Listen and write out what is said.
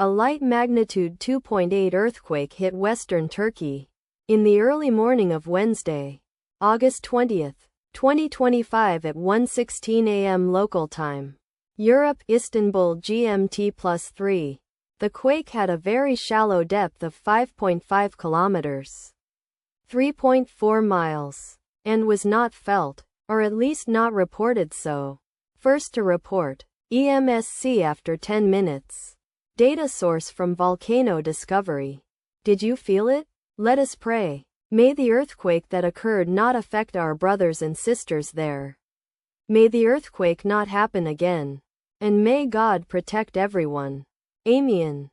A light magnitude 2.8 earthquake hit western Turkey in the early morning of Wednesday, August 20, 2025 at 1:16 a.m. local time. Europe, Istanbul GMT +3. The quake had a very shallow depth of 5.5 kilometers, 3.4 miles, and was not felt, or at least not reported so. First to report, EMSC after 10 minutes. Data source from Volcano Discovery. Did you feel it? Let us pray. May the earthquake that occurred not affect our brothers and sisters there. May the earthquake not happen again. And may God protect everyone. Amen.